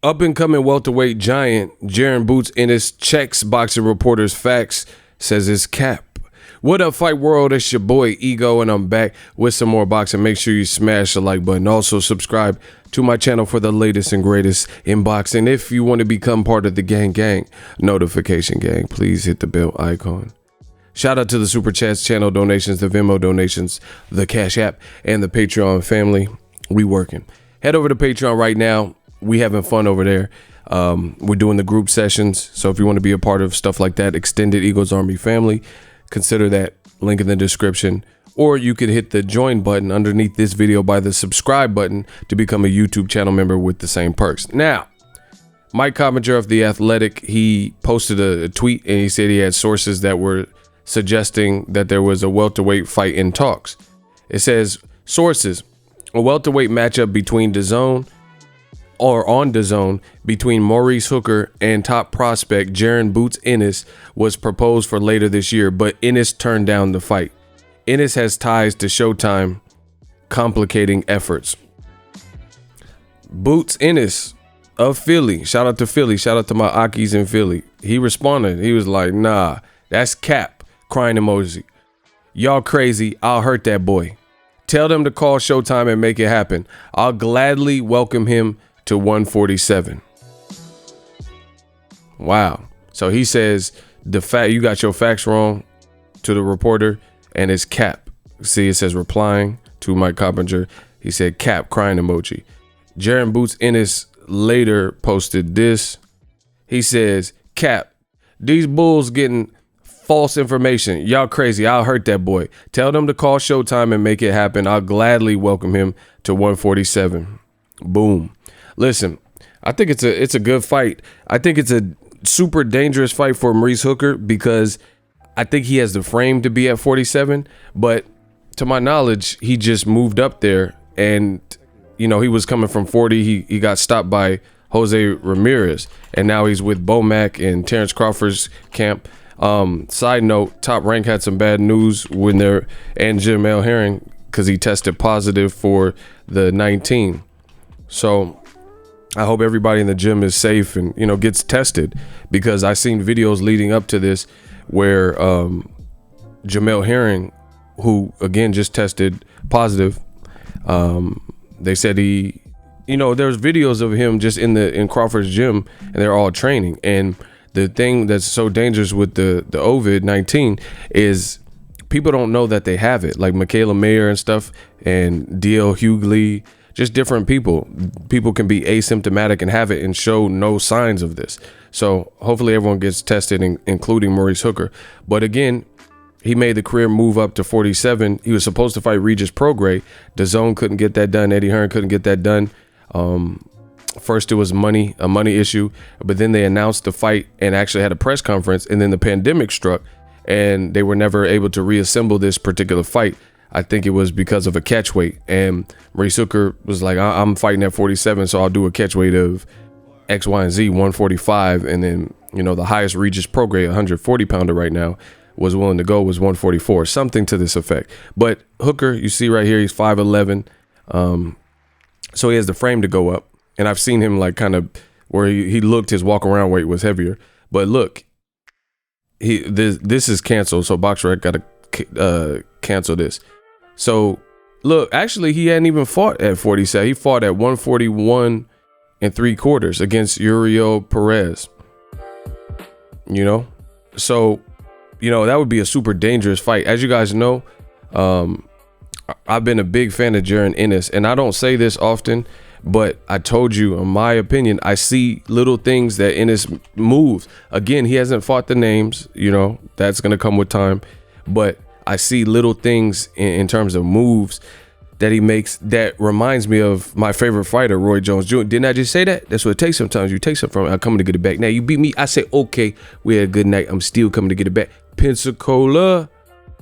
Up and coming welterweight giant Jaron Ennis checks boxing reporters' facts, says it's cap. What up, fight world? It's your boy Ego, and I'm back with some more boxing. Make sure you smash the like button. Also subscribe to my channel for the latest and greatest in boxing. If you want to become part of the gang notification gang, please hit the bell icon. Shout out to the Super Chats, channel donations, the Venmo donations, the Cash App, and the Patreon family. We working. Head over to Patreon right now. We having fun over there. We're doing the group sessions. So if you want to be a part of stuff like that, extended Eagles Army family, consider that link in the description. Or you could hit the join button underneath this video by the subscribe button to become a YouTube channel member with the same perks. Now, Mike Coppinger of The Athletic, he posted a tweet and he said he had sources that were suggesting that there was a welterweight fight in talks. It says, sources, a welterweight matchup between DAZN or on DAZN between Maurice Hooker and top prospect Jaron Ennis was proposed for later this year, but Ennis turned down the fight. Ennis has ties to Showtime, complicating efforts. Ennis of Philly, shout out to Philly, shout out to my Akis in Philly. He responded, he was like, nah, that's cap, crying emoji. Y'all crazy, I'll hurt that boy. Tell them to call Showtime and make it happen. I'll gladly welcome him to 147. Wow. So he says you got your facts wrong to the reporter, and it's cap. See, it says replying to Mike Coppinger. He said cap, crying emoji. Jaron Ennis later posted this. He says, cap, these bulls getting false information. Y'all crazy. I'll hurt that boy. Tell them to call Showtime and make it happen. I'll gladly welcome him to 147. Boom. Listen, I think it's a good fight. I think it's a super dangerous fight for Maurice Hooker because I think he has the frame to be at 47. But to my knowledge, he just moved up there, and you know he was coming from 40. He got stopped by Jose Ramirez, and now he's with Bomac and Terrence Crawford's camp. Side note, Top Rank had some bad news when they're and Jamel Herring because he tested positive for the 19. So I hope everybody in the gym is safe and, you know, gets tested, because I seen videos leading up to this where Jamel Herring, who again just tested positive, they said he, you know, there's videos of him just in Crawford's gym, and they're all training. And the thing that's so dangerous with the COVID-19 is people don't know that they have it, like Michaela Mayer and stuff, and D.L. Hughley. Just different people. People can be asymptomatic and have it and show no signs of this. So hopefully everyone gets tested, including Maurice Hooker. But again, he made the career move up to 47. He was supposed to fight Regis Prograis. DAZN couldn't get that done. Eddie Hearn couldn't get that done. First it was a money issue, but then they announced the fight and actually had a press conference, and then the pandemic struck and they were never able to reassemble this particular fight. I think it was because of a catch weight, and Maurice Hooker was like, I'm fighting at 47, so I'll do a catch weight of X, Y, and Z, 145. And then, you know, the highest Regis Prograis, 140 pounder right now, was willing to go was 144, something to this effect. But Hooker, you see right here, he's 5'11", so he has the frame to go up. And I've seen him like kind of where he looked, his walk around weight was heavier. But look, this is canceled, so BoxRec got to cancel this. So look, actually he hadn't even fought at 47. He fought at 141 3/4 against Uriel Perez. You know, so you know that would be a super dangerous fight. As you guys know, I've been a big fan of Jaron Ennis, and I don't say this often, but I told you, in my opinion, I see little things that Ennis moves. Again, he hasn't fought the names, you know, that's going to come with time. But I see little things in terms of moves that he makes that reminds me of my favorite fighter, Roy Jones Jr. Didn't I just say that? That's what it takes sometimes. You take something from it, I'm coming to get it back. Now, you beat me, I say, okay, we had a good night. I'm still coming to get it back. Pensacola.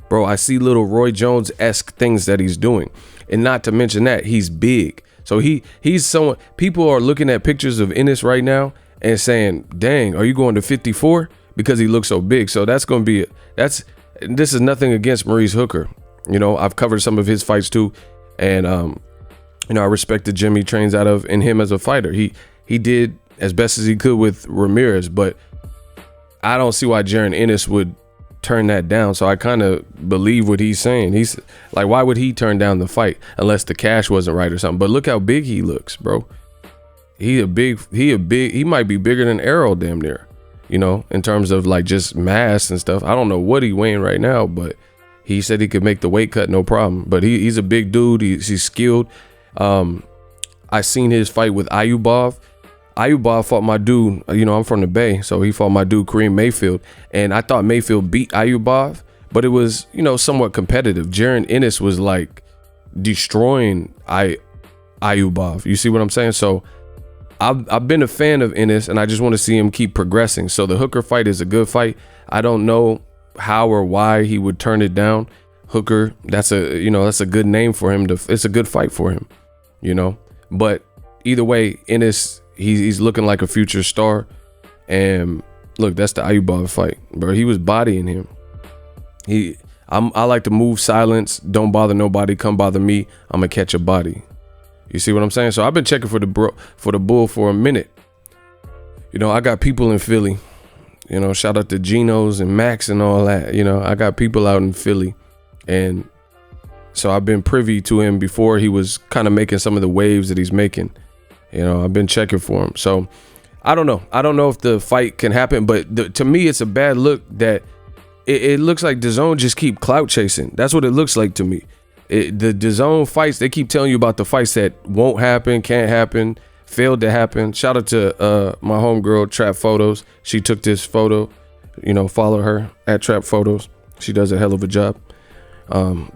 Bro, I see little Roy Jones-esque things that he's doing. And not to mention that, he's big. So he's someone, people are looking at pictures of Ennis right now and saying, dang, are you going to 54? Because he looks so big. So that's going to be, this is nothing against Maurice Hooker. You know, I've covered some of his fights too. And, you know, I respect the gym he trains out of and him as a fighter. He did as best as he could with Ramirez, but I don't see why Jaron Ennis would turn that down. So I kind of believe what he's saying. He's like, why would he turn down the fight unless the cash wasn't right or something? But look how big he looks, bro. He might be bigger than Arrow damn near, you know, in terms of like just mass and stuff. I don't know what he weighing right now, but he said he could make the weight cut no problem. But he's a big dude. He's skilled. I seen his fight with Ayubov. Ayubov fought my dude, you know, I'm from the Bay, so he fought my dude Kareem Mayfield, and I thought Mayfield beat Ayubov, but it was, you know, somewhat competitive. Jaron Ennis was like destroying Ayubov. You see what I'm saying? So I've been a fan of Ennis, and I just want to see him keep progressing. So the Hooker fight is a good fight. I don't know how or why he would turn it down. Hooker, that's a good name for him. It's a good fight for him, you know. But either way, Ennis, he's looking like a future star. And look, that's the Ayubov fight, bro. He was bodying him. I like to move silence. Don't bother nobody. Come bother me. I'm gonna catch a body. You see what I'm saying? So I've been checking for the bull for a minute. You know, I got people in Philly. You know, shout out to Geno's and Max and all that. You know, I got people out in Philly, and so I've been privy to him before he was kind of making some of the waves that he's making. You know, I've been checking for him. So I don't know. I don't know if the fight can happen, but to me, it's a bad look that it looks like DAZN just keep clout chasing. That's what it looks like to me. The DAZN fights, they keep telling you about the fights that won't happen, can't happen, failed to happen. Shout out to my homegirl, Trap Photos. She took this photo. You know, follow her at Trap Photos. She does a hell of a job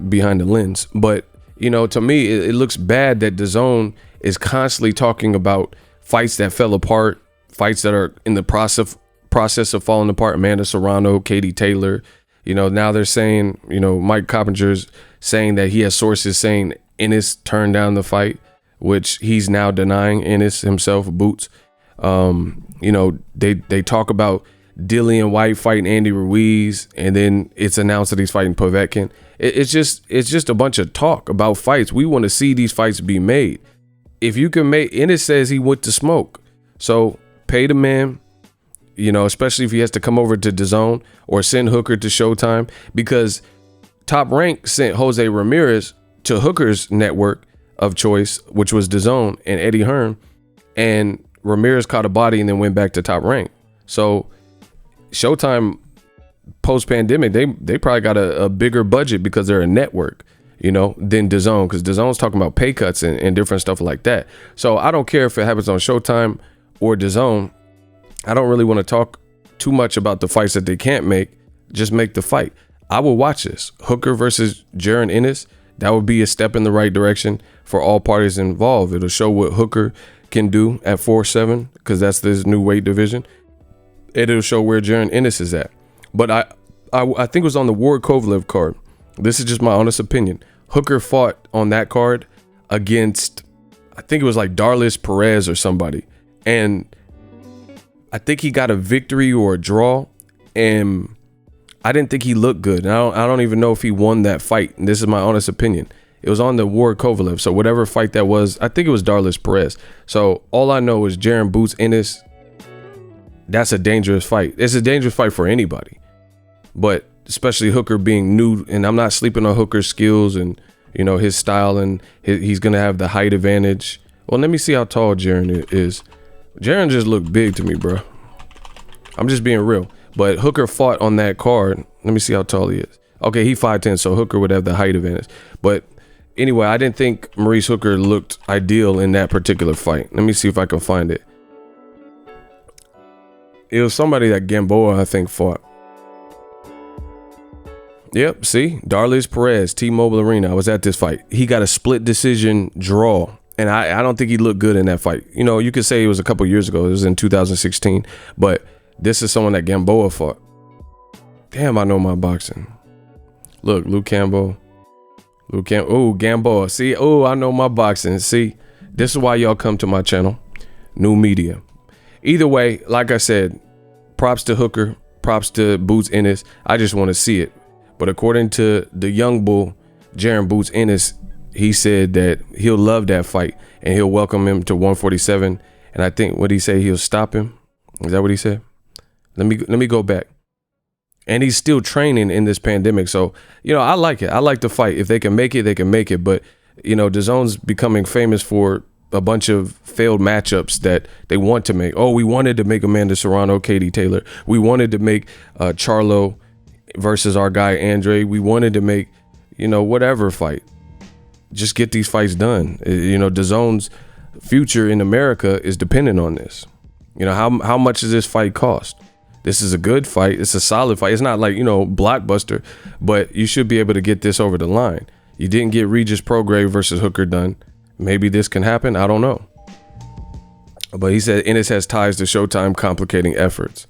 behind the lens. But, you know, to me, it looks bad that DAZN is constantly talking about fights that fell apart, fights that are in the process of falling apart. Amanda Serrano, Katie Taylor. You know, now they're saying, you know, Mike Coppinger's saying that he has sources saying Ennis turned down the fight, which he's now denying. Ennis himself, Boots. You know, they talk about Dillian White fighting Andy Ruiz, and then it's announced that he's fighting Povetkin. It's just a bunch of talk about fights. We want to see these fights be made. If you can make, Ennis says he went to smoke, so pay the man. You know, especially if he has to come over to DAZN or send Hooker to Showtime, because Top Rank sent Jose Ramirez to Hooker's network of choice, which was DAZN and Eddie Hearn, and Ramirez caught a body and then went back to Top Rank. So Showtime post-pandemic, they probably got a bigger budget because they're a network, you know, than DAZN, because DAZN's talking about pay cuts and different stuff like that. So I don't care if it happens on Showtime or DAZN. I don't really want to talk too much about the fights that they can't make. Just make the fight. I will watch this. Hooker versus Jaron Ennis. That would be a step in the right direction for all parties involved. It'll show what Hooker can do at 4'7", because that's this new weight division. It'll show where Jaron Ennis is at. But I think it was on the Ward Kovalev card. This is just my honest opinion. Hooker fought on that card against, I think it was like Darlis Perez or somebody. And I think he got a victory or a draw, and I didn't think he looked good. And I don't even know if he won that fight. And this is my honest opinion. It was on the Ward Kovalev. So whatever fight that was, I think it was Darlis Perez. So all I know is Jaron Boots Ennis. That's a dangerous fight. It's a dangerous fight for anybody, but especially Hooker being new. And I'm not sleeping on Hooker's skills and, you know, his style, and he's going to have the height advantage. Well, let me see how tall Jaron is. Jaron just looked big to me, bro. I'm just being real. But Hooker fought on that card. Let me see how tall he is. Okay, he 5'10", so Hooker would have the height advantage. But anyway, I didn't think Maurice Hooker looked ideal in that particular fight. Let me see if I can find it. It was somebody that Gamboa, I think, fought. Yep, see? Darlis Perez, T-Mobile Arena. I was at this fight. He got a split decision draw. And I don't think he looked good in that fight. You know, you could say it was a couple years ago. It was in 2016. But this is someone that Gamboa fought. Damn, I know my boxing. Look, Luke Campbell. Oh, Gamboa. See, oh, I know my boxing. See, this is why y'all come to my channel. New media. Either way, like I said, props to Hooker. Props to Boots Ennis. I just want to see it. But according to the young bull, Jaron Boots Ennis, he said that he'll love that fight and he'll welcome him to 147 And I think what he say, he'll stop him. Is that what he said? Let me go back. And he's still training in this pandemic. So, you know, I like it. I like the fight. If they can make it, they can make it. But, you know, DAZN's becoming famous for a bunch of failed matchups that they want to make. Oh, we wanted to make Amanda Serrano, Katie Taylor. We wanted to make Charlo versus our guy Andre. We wanted to make, you know, whatever fight. Just get these fights done. You know, DAZN's future in America is dependent on this. You know, how much does this fight cost? This is a good fight. It's a solid fight. It's not like, you know, blockbuster, but you should be able to get this over the line. You didn't get Regis Prograis versus Hooker done. Maybe this can happen. I don't know. But he said Ennis has ties to Showtime, complicating efforts.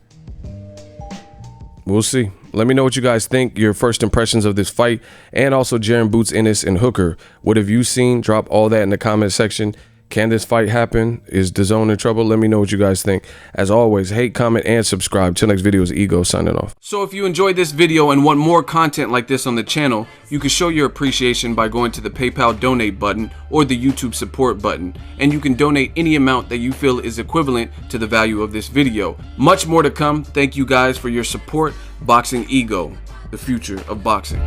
We'll see. Let me know what you guys think, your first impressions of this fight, and also Jaron Boots, Ennis, and Hooker. What have you seen? Drop all that in the comment section. Can this fight happen? Is DAZN in trouble? Let me know what you guys think. As always, hate, comment, and subscribe. Till next video is Ego signing off. So if you enjoyed this video and want more content like this on the channel, you can show your appreciation by going to the PayPal donate button or the YouTube support button. And you can donate any amount that you feel is equivalent to the value of this video. Much more to come. Thank you guys for your support. Boxingego, the future of boxing.